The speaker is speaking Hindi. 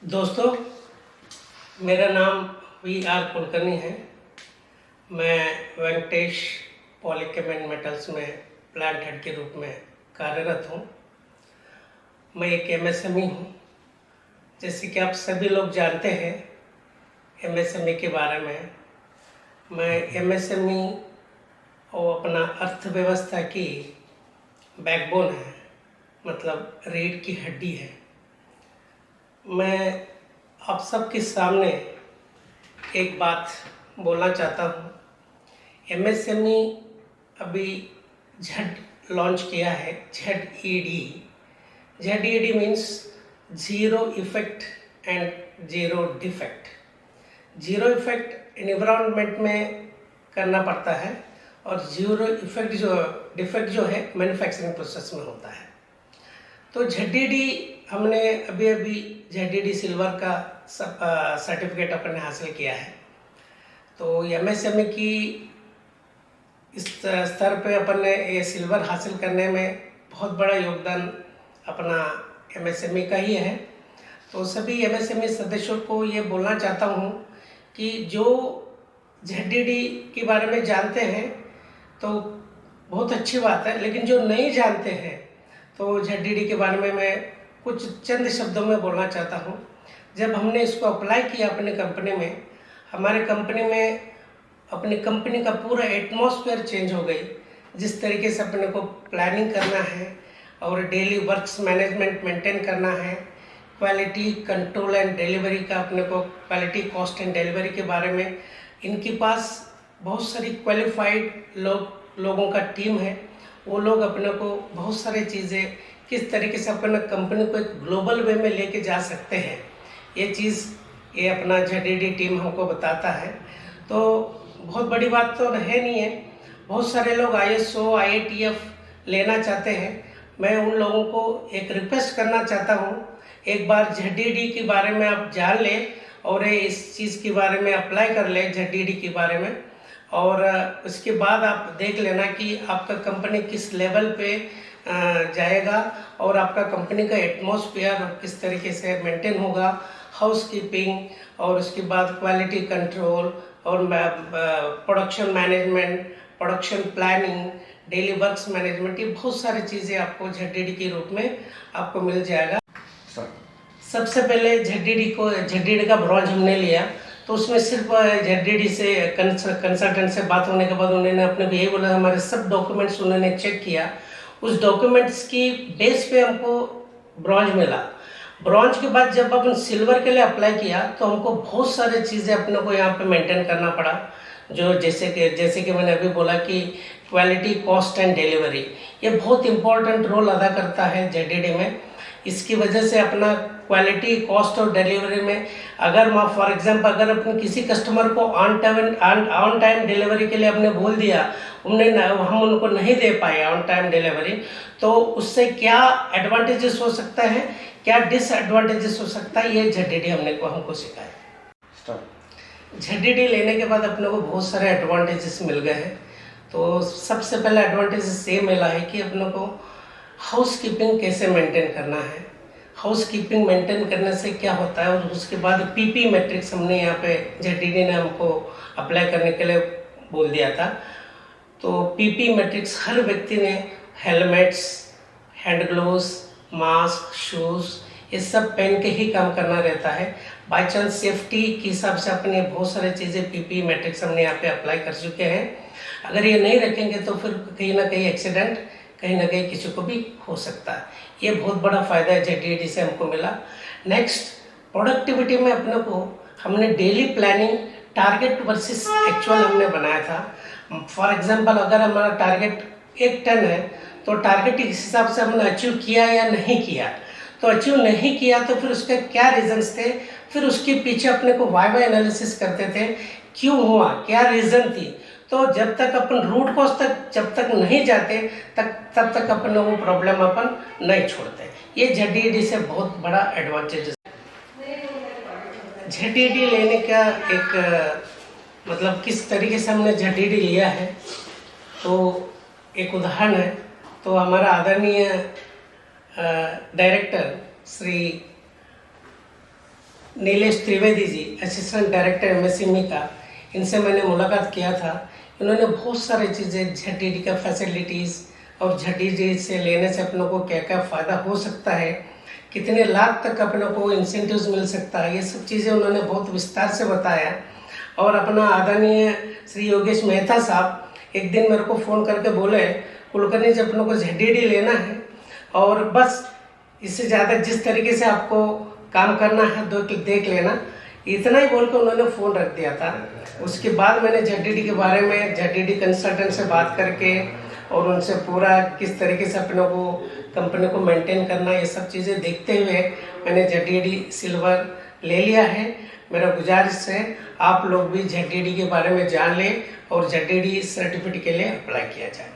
दोस्तों, मेरा नाम VR कुलकर्णी है। मैं वेंकटेश पॉलीकेम एंड मेटल्स में प्लांट हेड के रूप में कार्यरत हूँ। मैं एक MSME हूँ। जैसे कि आप सभी लोग जानते हैं MSME के बारे में। मैं MSME और अपना अर्थव्यवस्था की बैकबोन है, मतलब रीढ़ की हड्डी है। मैं आप सबके सामने एक बात बोलना चाहता हूँ। MSME अभी झड लॉन्च किया है, ZED means zero effect and zero defect. Zero effect environment में करना पड़ता है और ज़ीरो डिफेक्ट जो है मैन्युफैक्चरिंग प्रोसेस में होता है। तो ZED हमने अभी ZED सिल्वर का सर्टिफिकेट अपने हासिल किया है। तो MSME की इस स्तर पे अपन ने ये सिल्वर हासिल करने में बहुत बड़ा योगदान अपना MSME का ही है। तो सभी MSME सदस्यों को ये बोलना चाहता हूँ कि जो ZED के बारे में जानते हैं तो बहुत अच्छी बात है, लेकिन जो नहीं जानते हैं तो ZED के बारे में मैं कुछ चंद शब्दों में बोलना चाहता हूँ। जब हमने इसको अप्लाई किया अपने कंपनी में, हमारे कंपनी में अपनी कंपनी का पूरा एटमॉस्फेयर चेंज हो गई। जिस तरीके से अपने को प्लानिंग करना है और डेली वर्क्स मैनेजमेंट मेंटेन करना है, क्वालिटी कंट्रोल एंड डिलीवरी का अपने को क्वालिटी कॉस्ट एंड डिलीवरी के बारे में, इनके पास बहुत सारी क्वालिफाइड लोगों का टीम है। वो लोग अपने को बहुत सारी चीज़ें किस तरीके से अपने कंपनी को एक ग्लोबल वे में लेके जा सकते हैं, ये अपना ZED टीम हमको बताता है। तो बहुत बड़ी बात तो है नहीं है। बहुत सारे लोग ISO IATF लेना चाहते हैं। मैं उन लोगों को एक रिक्वेस्ट करना चाहता हूँ, एक बार ZED के बारे में आप जान लें और इस चीज़ के बारे में अप्लाई कर लें ZED के बारे में, और उसके बाद आप देख लेना कि आपका कंपनी किस लेवल पे जाएगा और आपका कंपनी का एटमॉस्फेयर किस तरीके से मेंटेन होगा, हाउस कीपिंग और उसके बाद क्वालिटी कंट्रोल और production management, production planning, daily works management, ये बहुत सारी चीज़ें आपको ZED के रूप में आपको मिल जाएगा। सबसे पहले ZED का ब्रॉन्ज हमने लिया, तो उसमें सिर्फ ZED से कंसल्टेंट से बात होने के बाद उन्होंने अपने को यही बोला, हमारे सब डॉक्यूमेंट्स उन्होंने चेक किया। उस डॉक्यूमेंट्स की बेस पे हमको ब्रॉन्ज मिला। ब्रॉन्ज के बाद जब अपन सिल्वर के लिए अप्लाई किया तो हमको बहुत सारी चीज़ें अपने को यहाँ पे मेंटेन करना पड़ा, जो जैसे कि मैंने अभी बोला कि क्वालिटी कॉस्ट एंड डिलीवरी ये बहुत इंपॉर्टेंट रोल अदा करता है ZED में। इसकी वजह से अपना क्वालिटी कॉस्ट और डिलीवरी में अगर फॉर एग्जांपल अगर अपन किसी कस्टमर को ऑन टाइम डिलीवरी के लिए हमने बोल दिया, हम उनको नहीं दे पाए ऑन टाइम डिलीवरी, तो उससे क्या एडवांटेजेस हो सकता है, क्या डिसएडवांटेजेस हो सकता है, ये ZED हमको सिखाया। ZED लेने के बाद अपने को बहुत सारे एडवांटेजेस मिल गए हैं। तो सबसे पहला एडवांटेजेस ये मिला है कि अपने को हाउस कीपिंग कैसे मेंटेन करना है। हाउस कीपिंग मेंटेन करने से क्या होता है, और उसके बाद PP मैट्रिक्स हमने यहाँ पे ZED ने हमको अप्लाई करने के लिए बोल दिया था। तो PP मैट्रिक्स हर व्यक्ति ने helmets, hand gloves, mask, shoes ये सब पहन के ही काम करना रहता है। बाई चांस सेफ्टी के हिसाब से अपने बहुत सारी चीज़ें PP मैट्रिक्स हमने यहाँ पे अप्लाई कर चुके हैं। अगर ये नहीं रखेंगे तो फिर कहीं ना कहीं एक्सीडेंट कहीं ना कहीं किसी को भी हो सकता है। ये बहुत बड़ा फ़ायदा है ZED से हमको मिला। नेक्स्ट, प्रोडक्टिविटी में अपने को हमने daily planning target versus actual हमने बनाया था। फॉर एग्जांपल अगर हमारा टारगेट 1 टन है तो टारगेट के हिसाब से हमने अचीव किया या नहीं किया। तो अचीव नहीं किया तो फिर उसके क्या रीजंस थे, फिर उसके पीछे अपने को वाई एनालिसिस करते थे, क्यों हुआ, क्या रीज़न थी। तो जब तक अपन रूट कॉज तक जब तक नहीं जाते तब तक अपन वो प्रॉब्लम अपन नहीं छोड़ते। ये ZED से बहुत बड़ा एडवांटेज है। ZED लेने का एक मतलब किस तरीके से हमने ZED लिया है, तो एक उदाहरण है। तो हमारा आदरणीय director Shri Nilesh Trivedi ji, assistant director MSME का, इनसे मैंने मुलाकात किया था। इन्होंने बहुत सारी चीज़ें ZDD का फैसिलिटीज़ और ZDD से लेने से अपनों को क्या क्या फ़ायदा हो सकता है, कितने लाख तक अपनों को इंसेंटिव्स मिल सकता है, ये सब चीज़ें उन्होंने बहुत विस्तार से बताया। और अपना आदरणीय श्री योगेश मेहता साहब एक दिन मेरे को फ़ोन करके बोले, कुलकर्णी जी अपनों को ZDD लेना है और बस इससे ज़्यादा जिस तरीके से आपको काम करना है देख लेना, इतना ही बोल के उन्होंने फ़ोन रख दिया था। उसके बाद मैंने ZDD के बारे में ZDD कंसल्टेंट से बात करके और उनसे पूरा किस तरीके से अपने को कंपनी को मेंटेन करना, ये सब चीज़ें देखते हुए मैंने ZDD सिल्वर ले लिया है। मेरा गुजारिश है आप लोग भी ZDD के बारे में जान लें और ZDD सर्टिफिकेट के लिए अप्लाई किया जाए।